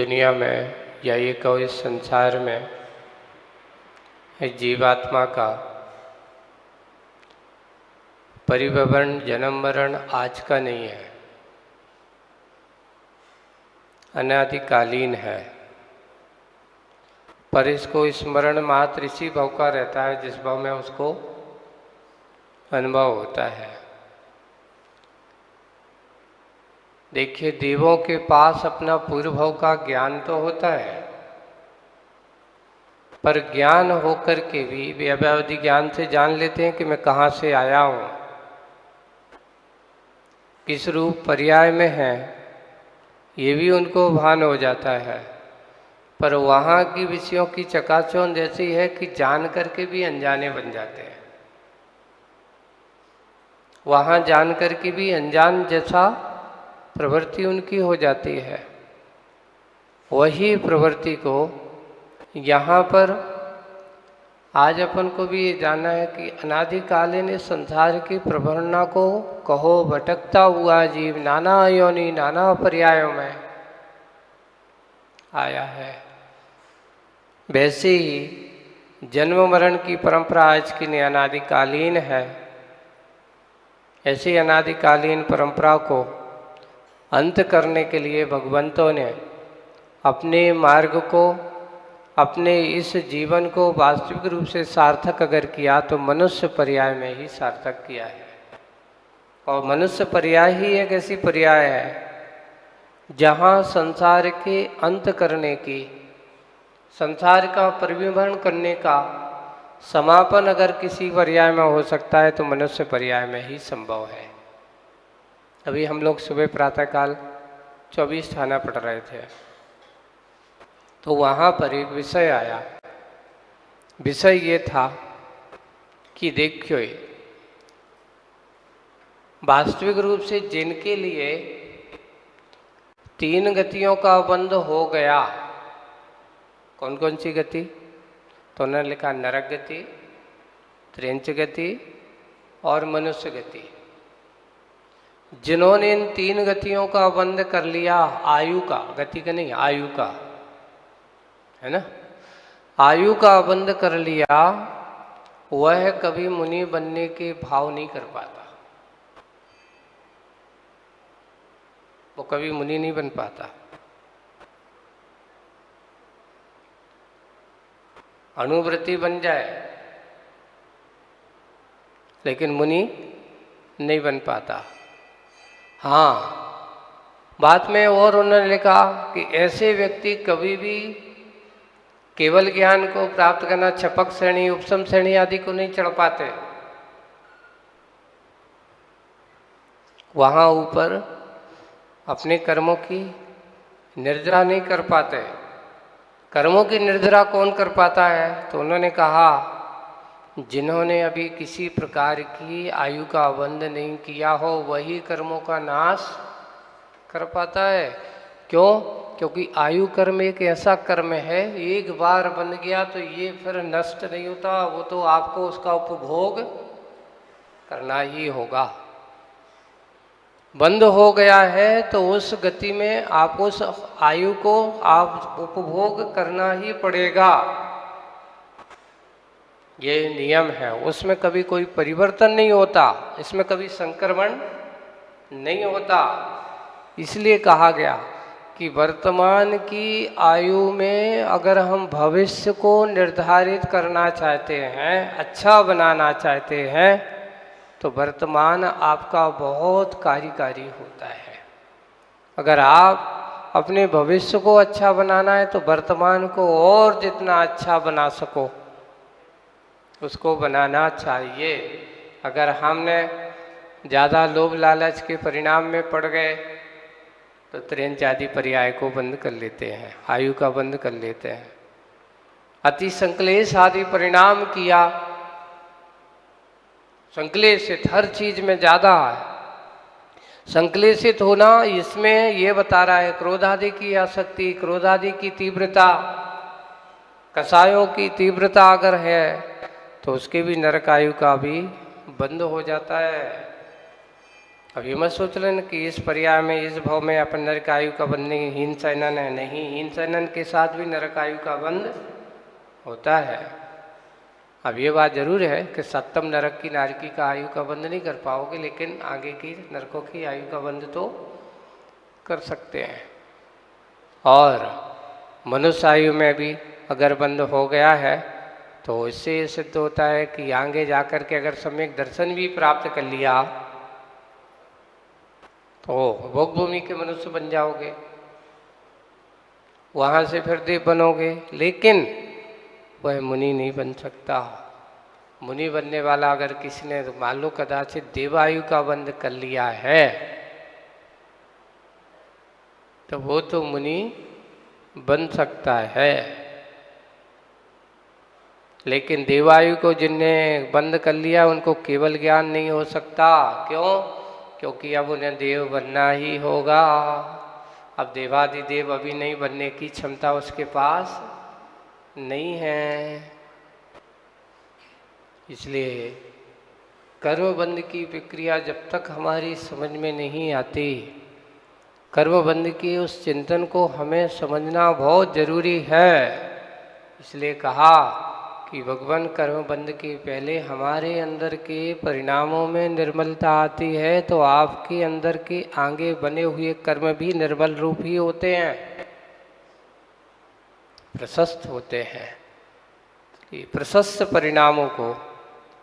दुनिया में या ये कहो इस संसार में इस जीवात्मा का परिभ्रमण जन्म मरण आज का नहीं है, अनादिकालीन है। पर इसको स्मरण मात्र इसी भाव का रहता है जिस भाव में उसको अनुभव होता है। देखिए, देवों के पास अपना पूर्व भाव का ज्ञान तो होता है, पर ज्ञान होकर के भी वे अव्यावधि ज्ञान से जान लेते हैं कि मैं कहाँ से आया हूँ, किस रूप पर्याय में है, ये भी उनको भान हो जाता है। पर वहाँ की विषयों की चकाचौंध ऐसी है कि जान करके भी अनजाने बन जाते हैं। वहाँ जान करके भी अनजान जैसा प्रवृत्ति उनकी हो जाती है। वही प्रवृत्ति को यहाँ पर आज अपन को भी ये जानना है कि अनादिकालीन इस संसार की प्रभुरना को कहो भटकता हुआ जीव नाना योनि नाना पर्यायों में आया है। वैसे ही जन्म मरण की परंपरा आज की अनादिकालीन है। ऐसी अनादिकालीन परंपरा को अंत करने के लिए भगवंतों ने अपने मार्ग को, अपने इस जीवन को वास्तविक रूप से सार्थक अगर किया तो मनुष्य पर्याय में ही सार्थक किया है। और मनुष्य पर्याय ही एक ऐसी पर्याय है जहाँ संसार के अंत करने की, संसार का परिभ्रमण करने का समापन अगर किसी पर्याय में हो सकता है तो मनुष्य पर्याय में ही संभव है। अभी हम लोग सुबह प्रातःकाल 24 थाना पढ़ रहे थे, तो वहाँ पर एक विषय आया। विषय ये था कि देखियो, वास्तविक रूप से जिनके लिए 3 गतियों का बंध हो गया, कौन कौन सी गति? तो उन्होंने लिखा नरक गति, त्रेंच गति और मनुष्य गति। जिन्होंने इन 3 गतियों का बंध कर लिया, आयु का, गति का नहीं, आयु का, है ना, आयु का बंध कर लिया, वह कभी मुनि बनने के भाव नहीं कर पाता। वो कभी मुनि नहीं बन पाता। अणुव्रति बन जाए लेकिन मुनि नहीं बन पाता। हाँ, बाद में और उन्होंने लिखा कि ऐसे व्यक्ति कभी भी केवल ज्ञान को प्राप्त करना, छपक श्रेणी, उपसम श्रेणी आदि को नहीं चढ़ पाते। वहाँ ऊपर अपने कर्मों की निर्जरा नहीं कर पाते। कर्मों की निर्जरा कौन कर पाता है? तो उन्होंने कहा जिन्होंने अभी किसी प्रकार की आयु का बंध नहीं किया हो वही कर्मों का नाश कर पाता है। क्यों? क्योंकि आयु कर्म एक ऐसा कर्म है, एक बार बन गया तो ये फिर नष्ट नहीं होता, वो तो आपको उसका उपभोग करना ही होगा। बंद हो गया है तो उस गति में आपको, उस आयु को आप उपभोग करना ही पड़ेगा। ये नियम है, उसमें कभी कोई परिवर्तन नहीं होता, इसमें कभी संक्रमण नहीं होता। इसलिए कहा गया कि वर्तमान की आयु में अगर हम भविष्य को निर्धारित करना चाहते हैं, अच्छा बनाना चाहते हैं, तो वर्तमान आपका बहुत कार्यकारी होता है। अगर आप अपने भविष्य को अच्छा बनाना है तो वर्तमान को और जितना अच्छा बना सको उसको बनाना चाहिए। अगर हमने ज़्यादा लोभ लालच के परिणाम में पड़ गए तो त्रेंच आदि पर्याय को बंद कर लेते हैं, आयु का बंद कर लेते हैं। अति संक्लेश आदि परिणाम किया, संक्लेशित हर चीज में ज़्यादा है। संक्लेशित होना इसमें ये बता रहा है क्रोध आदि की आसक्ति, क्रोध आदि की तीव्रता, कषायों की तीव्रता अगर है तो उसके भी नरक आयु का भी बंद हो जाता है। अब ये मत सोच लेना कि इस पर्याय में, इस भाव में अपन नरक आयु का बंध नहीं, हीन शयनन है, नहीं, हीन शयनन के साथ भी नरक आयु का बंध होता है। अब ये बात जरूर है कि सप्तम नरक की नारकी का आयु का बंध नहीं कर पाओगे, लेकिन आगे की नरकों की आयु का बंध तो कर सकते हैं। और मनुष्य आयु में भी अगर बंध हो गया है तो इससे ये सिद्ध होता है कि आगे जाकर के अगर सम्यक दर्शन भी प्राप्त कर लिया तो भोग भूमि के मनुष्य बन जाओगे, वहाँ से फिर देव बनोगे, लेकिन वह मुनि नहीं बन सकता। मुनि बनने वाला अगर किसी ने मान लो कदाचित देवायु का बंध कर लिया है तो वो तो मुनि बन सकता है, लेकिन देवायु को जिनने बंद कर लिया उनको केवल ज्ञान नहीं हो सकता। क्यों? क्योंकि अब उन्हें देव बनना ही होगा। अब देवादिदेव अभी नहीं बनने की क्षमता उसके पास नहीं है। इसलिए कर्मबंध की प्रक्रिया जब तक हमारी समझ में नहीं आती, कर्मबंध की उस चिंतन को हमें समझना बहुत जरूरी है। इसलिए कहा कि भगवान कर्मबंध के पहले हमारे अंदर के परिणामों में निर्मलता आती है तो आपके अंदर के आगे बने हुए कर्म भी निर्मल रूप ही होते हैं, प्रशस्त होते हैं। कि प्रशस्त परिणामों को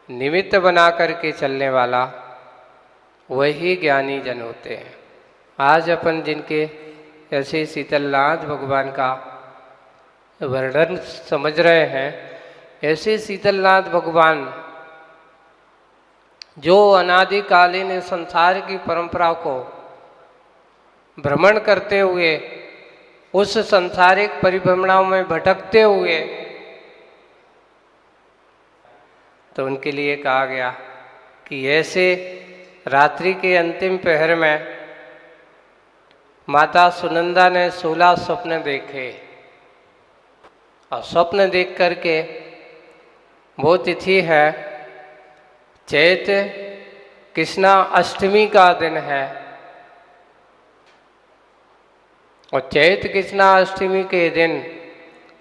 निमित्त बना करके चलने वाला वही ज्ञानी जन होते हैं। आज अपन जिनके ऐसे शीतलनाथ भगवान का वर्णन समझ रहे हैं, ऐसे शीतलनाथ भगवान जो अनादिकालीन संसार की परंपरा को भ्रमण करते हुए, उस संसारिक परिभ्रमणाओं में भटकते हुए, तो उनके लिए कहा गया कि ऐसे रात्रि के अंतिम पहर में माता सुनंदा ने 16 स्वप्न देखे और स्वप्न देख करके, वो तिथि है चैत कृष्णा अष्टमी का दिन है, और चैत कृष्णा अष्टमी के दिन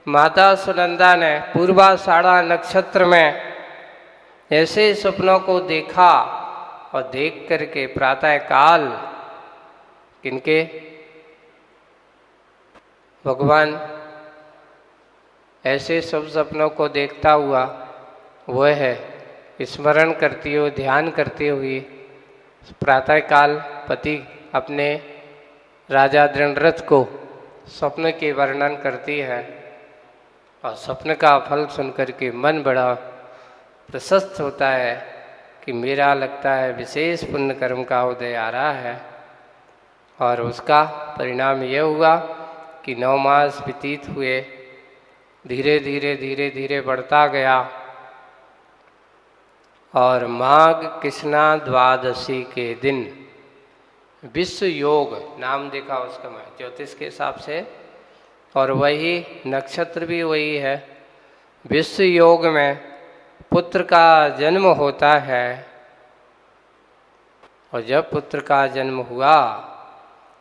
माता सुनंदा ने पूर्वाषाढ़ा नक्षत्र में ऐसे स्वप्नों को देखा और देख करके प्रातः काल किनके भगवान ऐसे सब सपनों को देखता हुआ वह है स्मरण करती हुई, ध्यान करते हुए प्रातःकाल पति अपने राजा दृढ़रथ को स्वप्न के वर्णन करती है, और स्वप्न का फल सुनकर के मन बड़ा प्रशस्त होता है कि मेरा लगता है विशेष पुण्य कर्म का उदय आ रहा है। और उसका परिणाम यह हुआ कि 9 मास व्यतीत हुए, धीरे धीरे धीरे धीरे बढ़ता गया, और माघ कृष्णा द्वादशी के दिन विश्व योग नाम देखा उसका, मैं ज्योतिष के हिसाब से, और वही नक्षत्र भी वही है। विश्व योग में पुत्र का जन्म होता है, और जब पुत्र का जन्म हुआ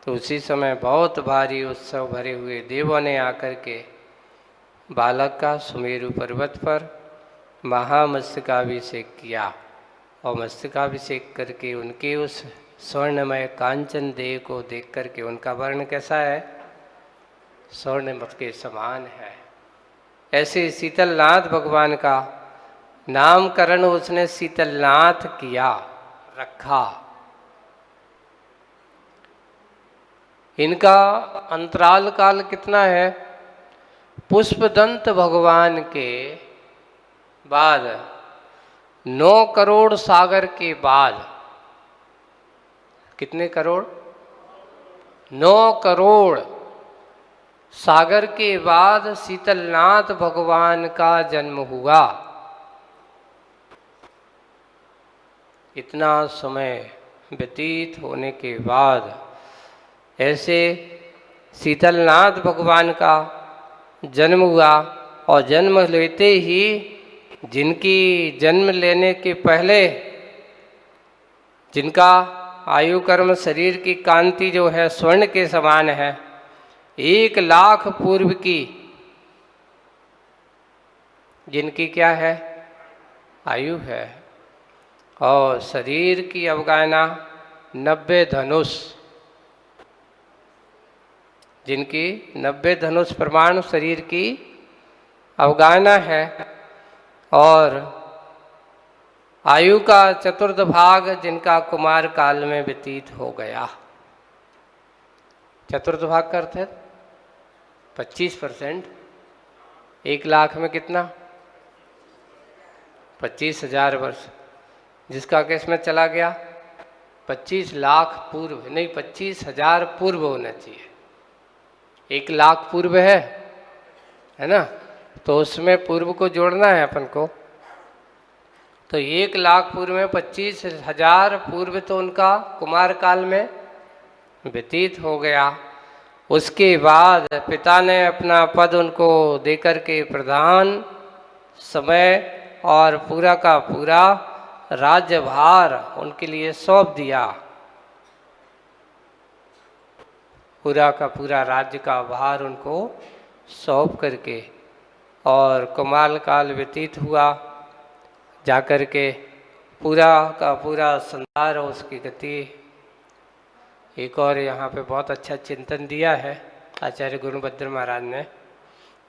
तो उसी समय बहुत भारी उत्सव भरे हुए देवों ने आकर के बालक का सुमेरु पर्वत पर महामस्तकाभिषेक किया, और मस्तकाभिषेक करके उनके उस स्वर्णमय कांचन देह को देख करके उनका वर्ण कैसा है? स्वर्णमय के समान है। ऐसे शीतलनाथ भगवान का नामकरण उसने शीतलनाथ किया, रखा। इनका अंतराल काल कितना है? पुष्पदंत भगवान के बाद 9 करोड़ सागर के बाद, कितने करोड़? 9 करोड़ सागर के बाद शीतलनाथ भगवान का जन्म हुआ। इतना समय व्यतीत होने के बाद ऐसे शीतलनाथ भगवान का जन्म हुआ, और जन्म लेते ही जिनकी जन्म लेने के पहले जिनका आयु कर्म शरीर की कांति जो है स्वर्ण के समान है, 1,00,000 पूर्व की जिनकी क्या है आयु है, और शरीर की अवगाहना 90 धनुष, जिनकी 90 धनुष प्रमाण शरीर की अवगाहना है, और आयु का चतुर्थ भाग जिनका कुमार काल में व्यतीत हो गया। चतुर्थ भाग का अर्थ है 25%। 1,00,000 में कितना 25,000 वर्ष, जिसका केस में चला गया 25,00,000 पूर्व, नहीं 25,000 पूर्व होना चाहिए। 1,00,000 पूर्व है ना, तो उसमें पूर्व को जोड़ना है अपन को। तो 1,00,000 पूर्व में 25,000 पूर्व तो उनका कुमार काल में व्यतीत हो गया। उसके बाद पिता ने अपना पद उनको देकर के प्रधान समय और पूरा का पूरा राज्यभार उनके लिए सौंप दिया। पूरा का पूरा राज्य का भार उनको सौंप करके, और कुमार काल व्यतीत हुआ, जाकर के पूरा का पूरा संसार और उसकी गति। एक और यहाँ पे बहुत अच्छा चिंतन दिया है आचार्य गुरुभद्र महाराज ने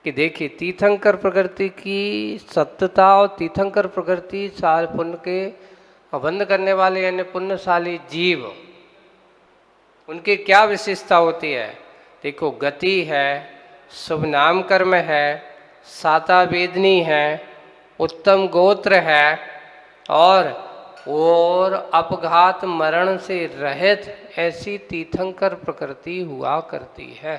कि देखिए तीर्थंकर प्रकृति की सत्यता और तीर्थंकर प्रकृति साल पुण्य के अबंध करने वाले यानी पुण्यशाली जीव, उनकी क्या विशेषता होती है। देखो गति है, शुभ नाम कर्म है, साता वेदनी है, उत्तम गोत्र है, और अपघात मरण से रहित ऐसी तीर्थंकर प्रकृति हुआ करती है।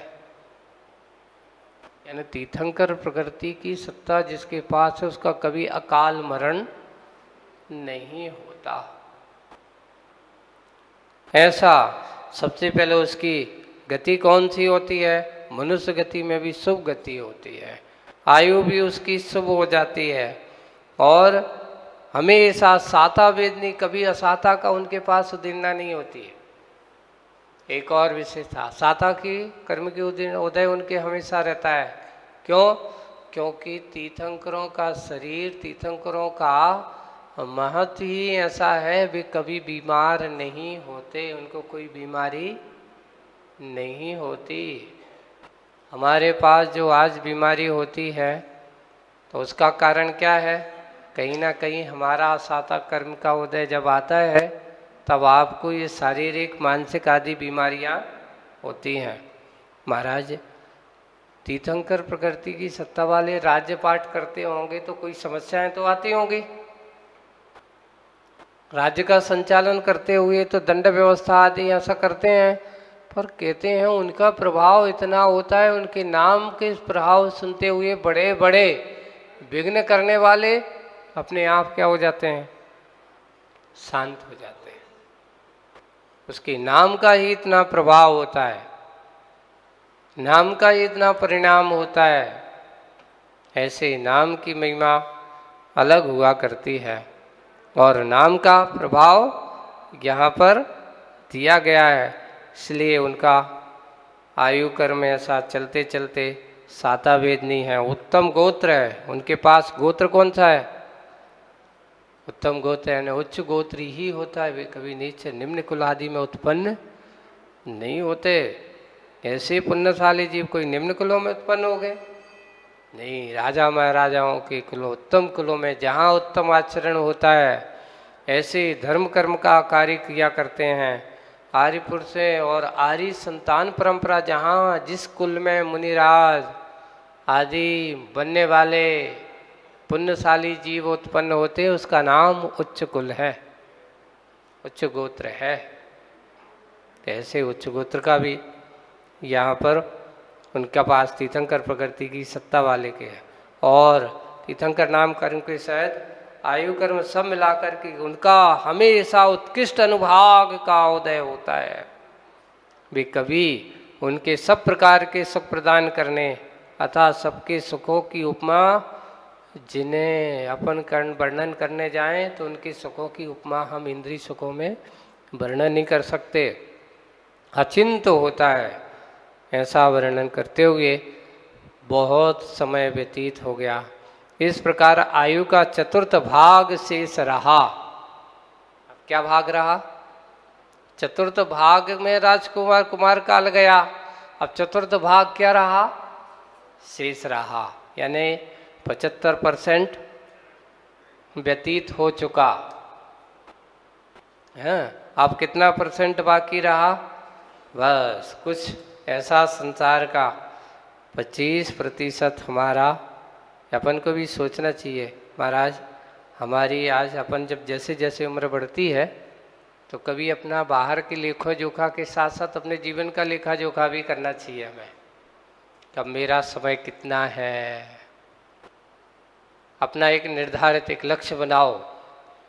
यानी तीर्थंकर प्रकृति की सत्ता जिसके पास है उसका कभी अकाल मरण नहीं होता। ऐसा सबसे पहले उसकी गति कौन सी होती है, मनुष्य गति में भी शुभ गति होती है, आयु भी उसकी शुभ हो जाती है, और हमेशा साता वेदनी, कभी असाता का उनके पास उदीर्णा नहीं होती है। एक और विशेषता, साता की कर्म की उदय उनके हमेशा रहता है। क्यों? क्योंकि तीर्थंकरों का शरीर, तीर्थंकरों का महत्व ही ऐसा है, वे कभी बीमार नहीं होते, उनको कोई बीमारी नहीं होती। हमारे पास जो आज बीमारी होती है तो उसका कारण क्या है, कहीं ना कहीं हमारा साता कर्म का उदय जब आता है तब आपको ये शारीरिक मानसिक आदि बीमारियां होती हैं। महाराज तीर्थंकर प्रकृति की सत्ता वाले राज्य पाठ करते होंगे तो कोई समस्याएं तो आती होंगी। राज्य का संचालन करते हुए तो दंड व्यवस्था आदि ऐसा करते हैं, पर कहते हैं उनका प्रभाव इतना होता है, उनके नाम के प्रभाव सुनते हुए बड़े बड़े विघ्न करने वाले अपने आप क्या हो जाते हैं, शांत हो जाते हैं। उसके नाम का ही इतना प्रभाव होता है, नाम का ही इतना परिणाम होता है। ऐसे नाम की महिमा अलग हुआ करती है, और नाम का प्रभाव यहाँ पर दिया गया है। इसलिए उनका आयु कर्म ऐसा चलते चलते साता वेदनी है, उत्तम गोत्र है। उनके पास गोत्र कौन सा है, उत्तम गोत्र यानी उच्च गोत्र ही होता है, वे कभी नीचे निम्न कुल आदि में उत्पन्न नहीं होते। ऐसे पुण्यशाली जीव कोई निम्न कुलों में उत्पन्न हो गए नहीं, राजा महाराजाओं के कुलों, उत्तम कुलों में जहाँ उत्तम आचरण होता है ऐसे धर्म कर्म का कार्य किया करते हैं। आर्य पुरुष और आर्य संतान परंपरा जहाँ जिस कुल में मुनिराज आदि बनने वाले पुण्यशाली जीव उत्पन्न होते हैं उसका नाम उच्च कुल है, उच्च गोत्र है। ऐसे उच्च गोत्र का भी यहाँ पर उनका पास तीर्थंकर प्रकृति की सत्ता वाले के है, और तीर्थंकर नाम कर्म के शायद आयु कर्म सब मिलाकर के उनका हमेशा उत्कृष्ट अनुभाग का उदय होता है। वे कभी उनके सब प्रकार के सुख प्रदान करने अतः सबके सुखों की उपमा जिन्हें अपन कर्ण वर्णन करने जाएं तो उनके सुखों की उपमा हम इंद्रिय सुखों में वर्णन नहीं कर सकते, अचिंत होता है। ऐसा वर्णन करते हुए बहुत समय व्यतीत हो गया। इस प्रकार आयु का चतुर्थ भाग शेष रहा। अब क्या भाग रहा? चतुर्थ भाग में राजकुमार कुमार काल गया, अब चतुर्थ भाग क्या रहा? शेष रहा, यानी 75% व्यतीत हो चुका है। अब कितना परसेंट बाकी रहा? बस कुछ ऐसा संसार का 25% हमारा। अपन को भी सोचना चाहिए महाराज, हमारी आज अपन जब जैसे जैसे उम्र बढ़ती है तो कभी अपना बाहर के लेखा जोखा के साथ साथ अपने जीवन का लेखा जोखा भी करना चाहिए हमें। अब मेरा समय कितना है, अपना एक निर्धारित एक लक्ष्य बनाओ,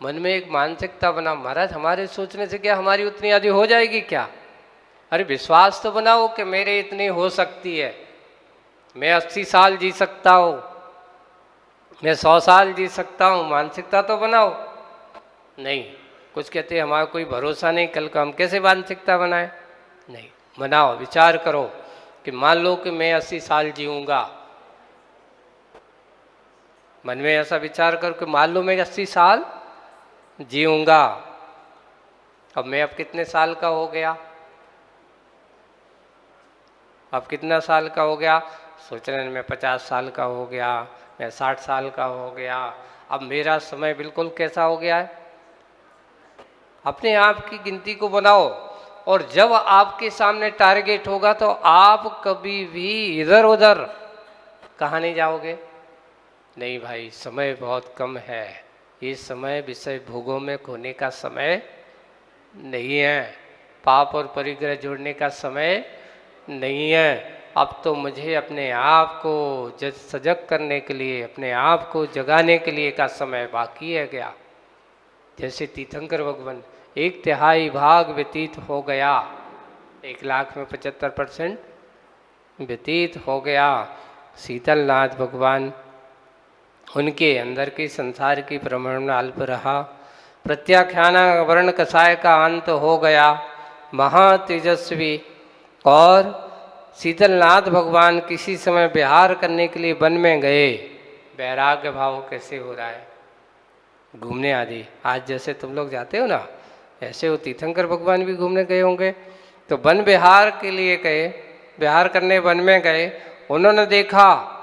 मन में एक मानसिकता बनाओ। महाराज हमारे सोचने से क्या हमारी उतनी आदि हो जाएगी क्या? अरे विश्वास तो बनाओ कि मेरे इतनी हो सकती है, मैं 80 साल जी सकता हूँ, मैं 100 साल जी सकता हूँ। मानसिकता तो बनाओ। नहीं, कुछ कहते हैं हमारा कोई भरोसा नहीं कल का, हम कैसे मानसिकता बनाए? नहीं, बनाओ, विचार करो कि मान लो कि मैं 80 साल जीऊँगा। मन में ऐसा विचार करो कि मान लो मैं 80 साल जीऊँगा। अब मैं अब कितने साल का हो गया? अब कितना साल का हो गया? सोच रहे हैं मैं 50 साल का हो गया, मैं 60 साल का हो गया। अब मेरा समय बिल्कुल कैसा हो गया है? अपने आप की गिनती को बनाओ, और जब आपके सामने टारगेट होगा तो आप कभी भी इधर उधर कहाँ नहीं जाओगे। नहीं भाई, समय बहुत कम है, ये समय विषय भोगों में खोने का समय नहीं है, पाप और परिग्रह जोड़ने का समय नहीं है। अब तो मुझे अपने आप को सजग करने के लिए, अपने आप को जगाने के लिए का समय बाकी है गया। जैसे तीर्थंकर भगवान 1/3 भाग व्यतीत हो गया, 1,00,000 में 75% व्यतीत हो गया। शीतलनाथ भगवान, उनके अंदर की संसार की भ्रमण अल्प रहा। प्रत्याख्यान वर्ण कषाय का अंत हो गया, महातेजस्वी। और शीतलनाथ भगवान किसी समय विहार करने के लिए वन में गए। वैराग्य भाव कैसे हो रहा है? घूमने आदि, आज जैसे तुम लोग जाते हो ना, ऐसे वो तीर्थंकर भगवान भी घूमने गए होंगे। तो वन विहार के लिए गए, विहार करने वन में गए। उन्होंने देखा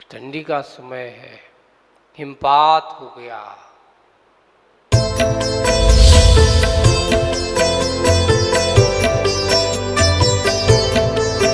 ठंडी का समय है, हिमपात हो गया,